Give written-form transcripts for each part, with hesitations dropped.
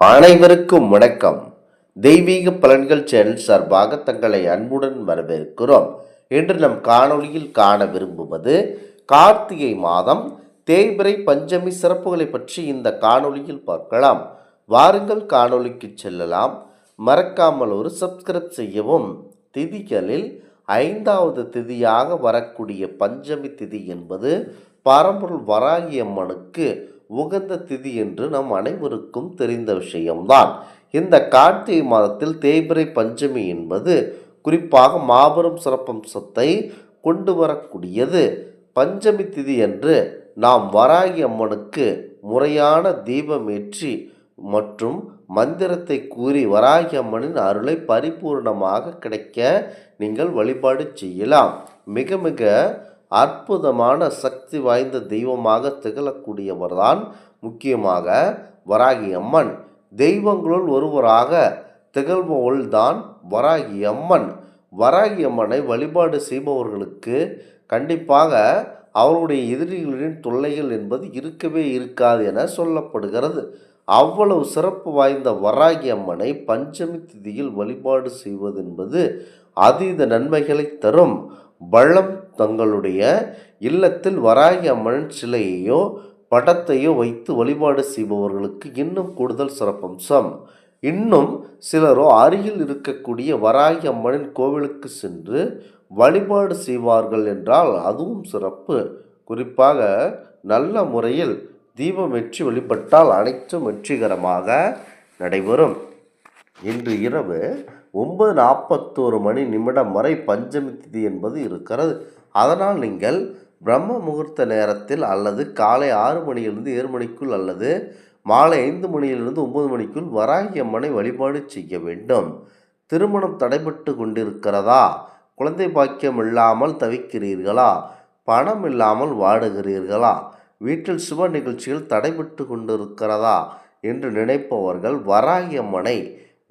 அனைவருக்கும் வணக்கம். தெய்வீக பலன்கள் சேனல் சார்பாக தங்களை அன்புடன் வரவேற்கிறோம். இன்று நம் காணொளியில் காண விரும்புவது கார்த்திகை மாதம் தேய்பிறை பஞ்சமி சிறப்புகளை பற்றி இந்த காணொளியில் பார்க்கலாம். வாருங்கள் காணொளிக்கு செல்லலாம். மறக்காமல் ஒரு சப்ஸ்கிரைப் செய்யவும். திதிகளில் 5வது திதியாக வரக்கூடிய பஞ்சமி திதி என்பது பரம்பொருள் வராகி அம்மனுக்கு உகந்த திதி என்று நம் அனைவருக்கும் தெரிந்த விஷயம்தான். இந்த கார்த்திகை மாதத்தில் தேய்பிறை பஞ்சமி என்பது குறிப்பாக மாபெரும் சிறப்பம்சத்தை கொண்டு வரக்கூடியது. பஞ்சமி திதி என்று நாம் வராகி அம்மனுக்கு முறையான தீபமேற்றி மற்றும் மந்திரத்தை கூறி வராகி அம்மனின் அருளை பரிபூர்ணமாக கிடைக்க நீங்கள் வழிபாடு செய்யலாம். மிக மிக அற்புதமான சக்தி வாய்ந்த தெய்வமாக திகழக்கூடியவர்தான் முக்கியமாக வராகி அம்மன். தெய்வங்களுள் ஒருவராக திகழ்பவள்தான் வராகி அம்மன். வராகி அம்மனை வழிபாடு செய்பவர்களுக்கு கண்டிப்பாக அவருடைய எதிரிகளின் தொல்லைகள் என்பது இருக்கவே இருக்காது என சொல்லப்படுகிறது. அவ்வளவு சிறப்பு வாய்ந்த வராகி அம்மனை பஞ்சமி திதியில் வழிபாடு செய்வது என்பது அதீத நன்மைகளை தரும். வள்ளம் தங்களுடைய இல்லத்தில் வராகி அம்மன் சிலையையோ படத்தையோ வைத்து வழிபாடு செய்பவர்களுக்கு இன்னும் கூடுதல் சிறப்பம்சம். இன்னும் சிலரோ அருகில் இருக்கக்கூடிய வராகி அம்மனின் கோவிலுக்கு சென்று வழிபாடு செய்வார்கள் என்றால் அதுவும் சிறப்பு. குறிப்பாக நல்ல முறையில் தீபம் ஏற்றி வழிபட்டால் அனைத்தும் வெற்றிகரமாக நடைபெறும். இன்று இரவு 9:41 வரை பஞ்சமி திதி என்பது இருக்கிறது. அதனால் நீங்கள் பிரம்ம முகூர்த்த நேரத்தில் அல்லது காலை 6 மணியிலிருந்து 7 மணிக்குள் அல்லது மாலை 5 மணியிலிருந்து 9 மணிக்குள் வராகி அம்மனை வழிபாடு செய்ய வேண்டும். திருமணம் தடைபட்டு கொண்டிருக்கிறதா? குழந்தை பாக்கியம் இல்லாமல் தவிக்கிறீர்களா? பணம் இல்லாமல் வாடுகிறீர்களா? வீட்டில் சுப நிகழ்ச்சிகள் தடைபட்டு கொண்டிருக்கிறதா என்று நினைப்பவர்கள் வராகி அம்மனை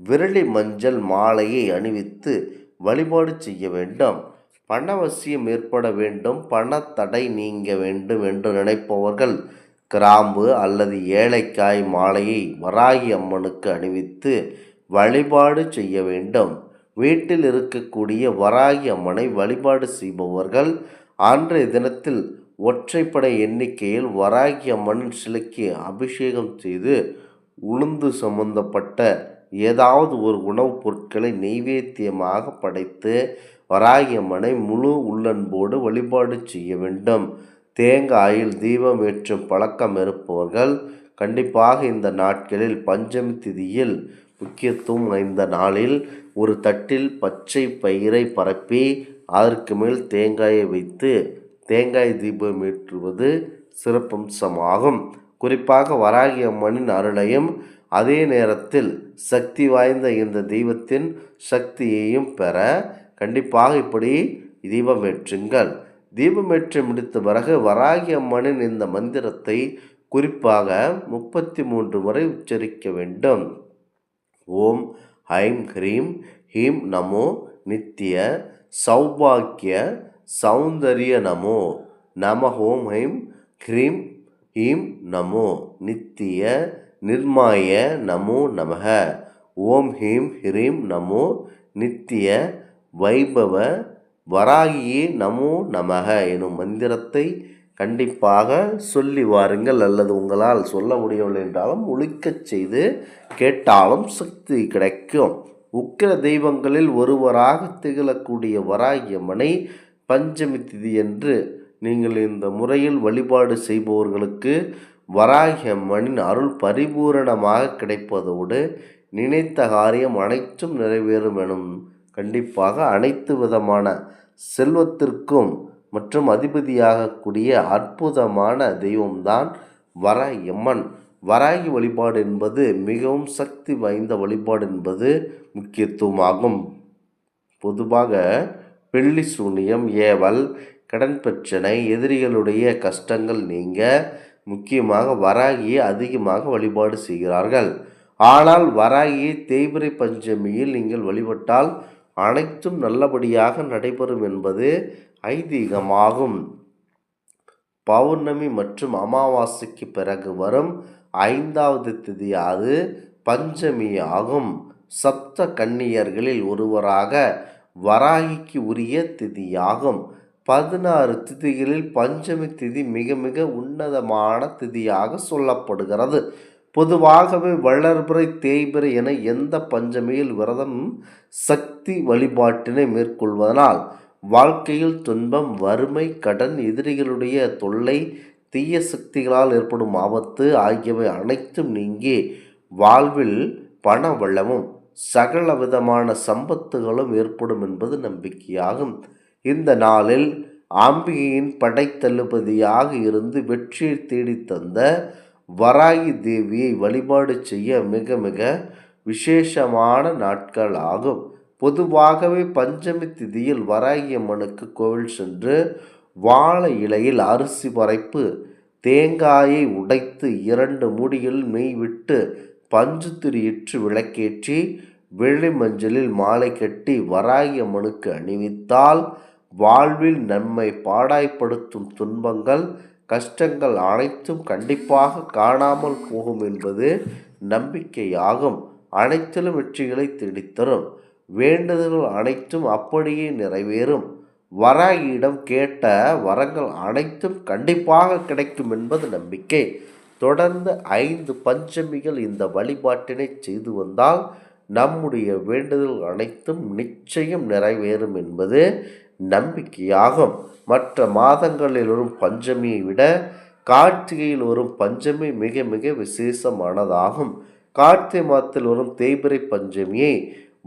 விரலி மஞ்சள் மாலையை அணிவித்து வழிபாடு செய்ய வேண்டும். பணவசியம் ஏற்பட வேண்டும், பணத்தடை நீங்க வேண்டும் என்று நினைப்பவர்கள் கிராம்பு அல்லது ஏலக்காய் மாலையை வராகி அம்மனுக்கு அணிவித்து வழிபாடு செய்ய வேண்டும். வீட்டில் இருக்கக்கூடிய வராகி அம்மனை வழிபாடு செய்பவர்கள் அன்றைய தினத்தில் ஒற்றைப்படை எண்ணிக்கையில் வராகி அம்மனின் சிலைக்கு அபிஷேகம் செய்து உளுந்து சம்பந்தப்பட்ட ஏதாவது ஒரு உணவுப் பொருட்களை நெய்வேத்தியமாக படைத்து வராகி அம்மனை முழு உள்ளன்போடு வழிபாடு செய்ய வேண்டும். தேங்காயில் தீபம் ஏற்றும் பழக்கம் இருப்பவர்கள் கண்டிப்பாக இந்த நாட்களில் பஞ்சமி திதியில் முக்கியத்துவம் வாய்ந்த நாளில் ஒரு தட்டில் பச்சை பயிரை பரப்பி அதற்கு மேல் தேங்காயை வைத்து தேங்காய் தீபம் ஏற்றுவது சிறப்பம்சமாகும். குறிப்பாக வராகி அம்மனின் அருளையும் அதே நேரத்தில் சக்தி வாய்ந்த இந்த தெய்வத்தின் சக்தியையும் பெற கண்டிப்பாக இப்படி தீபமேற்றுங்கள். தீபமேற்றி முடித்த பிறகு வராகி அம்மனின் இந்த மந்திரத்தை குறிப்பாக 33 முறை உச்சரிக்க வேண்டும். ஓம் ஐம் ஹ்ரீம் ஹீம் நமோ நித்திய சௌபாக்கிய சௌந்தரிய நமோ நம ஓம் ஐம் ஹ்ரீம் ஹீம் நமோ நித்திய நிர்மாய நமோ நமக ஓம் ஹீம் ஹ்ரீம் நமோ நித்திய வைபவ வராகியே நமோ நமக எனும் மந்திரத்தை கண்டிப்பாக சொல்லி வாருங்கள். அல்லது உங்களால் சொல்ல முடியவில்லை என்றாலும் ஒலிக்கச் செய்து கேட்டாலும் சக்தி கிடைக்கும். உக்கிர தெய்வங்களில் ஒருவராக திகழக்கூடிய வராகி அம்மனை பஞ்சமி திதி என்று நீங்கள் இந்த முறையில் வழிபாடு செய்பவர்களுக்கு வராகி அம்மனின் அருள் பரிபூரணமாக கிடைப்பதோடு நினைத்த காரியம் அனைத்தும் நிறைவேறும் எனும் கண்டிப்பாக அனைத்து விதமான செல்வத்திற்கும் மற்றும் அதிபதியாகக்கூடிய அற்புதமான தெய்வம்தான் வராகி அம்மன். வராகி வழிபாடு என்பது மிகவும் சக்தி வாய்ந்த வழிபாடு என்பது முக்கியத்துவமாகும். பொதுவாக பில்லி சூனியம், ஏவல், கடன் பிரச்சனை, எதிரிகளுடைய கஷ்டங்கள் நீங்க முக்கியமாக வராகியை அதிகமாக வழிபாடு செய்கிறார்கள். ஆனால் வராகியை தேய்பிறை பஞ்சமியில் நீங்கள் வழிபட்டால் அனைத்தும் நல்லபடியாக நடைபெறும் என்பது ஐதீகமாகும். பௌர்ணமி மற்றும் அமாவாசைக்கு பிறகு வரும் 5வது திதியாவது பஞ்சமியாகும். சப்த கன்னியர்களில் ஒருவராக வராகிக்கு உரிய திதியாகும். 16 திதிகளில் பஞ்சமி திதி மிக மிக உன்னதமான திதியாக சொல்லப்படுகிறது. பொதுவாகவே வளர்பிறை தேய்பிறை என எந்த பஞ்சமியில் விரதம் சக்தி வழிபாட்டினை மேற்கொள்வதனால் வாழ்க்கையில் துன்பம், வறுமை, கடன், எதிரிகளுடைய தொல்லை, தீய சக்திகளால் ஏற்படும் ஆபத்து ஆகியவை அனைத்தும் நீங்கி வாழ்வில் பண வளமும் சகல விதமான சம்பத்துகளும் ஏற்படும் என்பது நம்பிக்கையாகும். இந்த நாளில் ஆம்பிகையின் படைத்தளபதியாக இருந்து வெற்றியை தேடித்தந்த வராகி தேவியை வழிபாடு செய்ய மிக மிக விசேஷமான நாட்கள் ஆகும். பொதுவாகவே பஞ்சமி திதியில் வராகி அம்மனுக்கு கோவில் சென்று வாழை இலையில் அரிசி பறைப்பு, தேங்காயை உடைத்து 2 மூடிகளில் நெய் விட்டு பஞ்சுத்திரியிற்று விளக்கேற்றி வெள்ளி மஞ்சளில் மாலை கட்டி வராகி அம்மனுக்கு அணிவித்தால் வாழ்வில் நம்மை பாடாய்ப்படுத்தும் துன்பங்கள், கஷ்டங்கள் அனைத்தும் கண்டிப்பாக காணாமல் போகும் என்பது நம்பிக்கையாகும். அனைத்திலும் வெற்றிகளை தேடித்தரும். வேண்டுதல்கள் அனைத்தும் அப்படியே நிறைவேறும். வராகியிடம் கேட்ட வரங்கள் அனைத்தும் கண்டிப்பாக கிடைக்கும் என்பது நம்பிக்கை. தொடர்ந்து 5 பஞ்சமிகள் இந்த வழிபாட்டினை செய்து வந்தால் நம்முடைய வேண்டுதல் அனைத்தும் நிச்சயம் நிறைவேறும் என்பது நம்பிக்கையாகும். மற்ற மாதங்களில் வரும் பஞ்சமியை விட கார்த்திகையில் வரும் பஞ்சமி மிக மிக விசேஷமானதாகும். கார்த்திகை மாதத்தில் வரும் தேய்பிறை பஞ்சமியை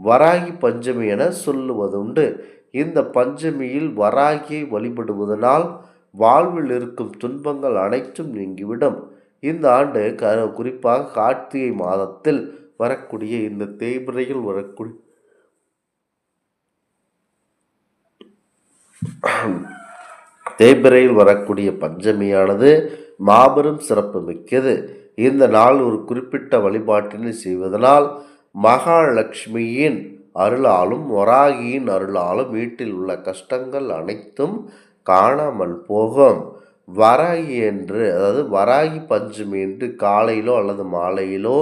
வராகி பஞ்சமி என சொல்லுவதுண்டு. இந்த பஞ்சமியில் வராகியை வழிபடுவதனால் வாழ்வில் இருக்கும் துன்பங்கள் அனைத்தும் நீங்கிவிடும். இந்த ஆண்டு குறிப்பாக கார்த்திகை மாதத்தில் வரக்கூடிய இந்த தேய்பிறையில் வரக்கூடிய தேய்பிறையில் வரக்கூடிய பஞ்சமியானது மாபெரும் சிறப்பு மிக்கது. இந்த நாள் ஒரு குறிப்பிட்ட வழிபாட்டினை செய்வதனால் மகாலட்சுமியின் அருளாலும் வராகியின் அருளாலும் வீட்டில் உள்ள கஷ்டங்கள் அனைத்தும் காணாமல் போகும். வராகி என்று, அதாவது வராகி பஞ்சமி என்று காலையிலோ அல்லது மாலையிலோ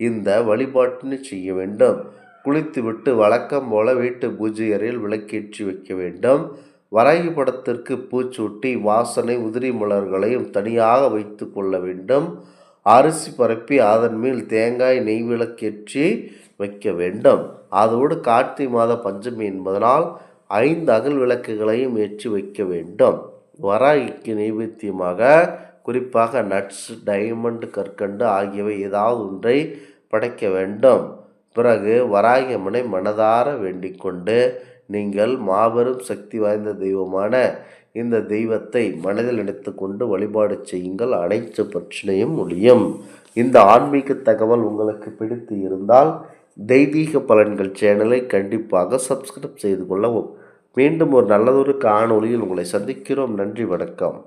இந்த வழிபாட்டினை செய்ய வேண்டும். குளித்துவிட்டு வழக்கம் போல வீட்டு பூஜை அறையில் விளக்கேற்றி வைக்க வேண்டும். வராகி படத்திற்கு பூச்சூட்டி வாசனை உதிரி மலர்களையும் தனியாக வைத்து கொள்ள வேண்டும். அரிசி பரப்பி அதன் மேல் தேங்காய் நெய் விளக்கேற்றி வைக்க வேண்டும். அதோடு கார்த்திகை மாத பஞ்சமி என்பதனால் 5 அகல் விளக்குகளையும் ஏற்றி வைக்க வேண்டும். வராகிக்கு நைவேத்தியமாக குறிப்பாக நட்ஸ், டைமண்ட், கற்கண்டு ஆகியவை ஏதாவது ஒன்றை படைக்க வேண்டும். பிறகு வராகி அம்மனை மனதார வேண்டிக் கொண்டு நீங்கள் மாபெரும் சக்தி வாய்ந்த தெய்வமான இந்த தெய்வத்தை மனதில் நினைத்து கொண்டு வழிபாடு செய்யுங்கள். அனைத்து பிரச்சனையும் முடியும். இந்த ஆன்மீக தகவல் உங்களுக்கு பிடித்து இருந்தால் தெய்வீக பலன்கள் சேனலை கண்டிப்பாக சப்ஸ்கிரைப் செய்து கொள்ளவும். மீண்டும் ஒரு நல்லதொரு காணொளியில் உங்களை சந்திக்கிறோம். நன்றி, வணக்கம்.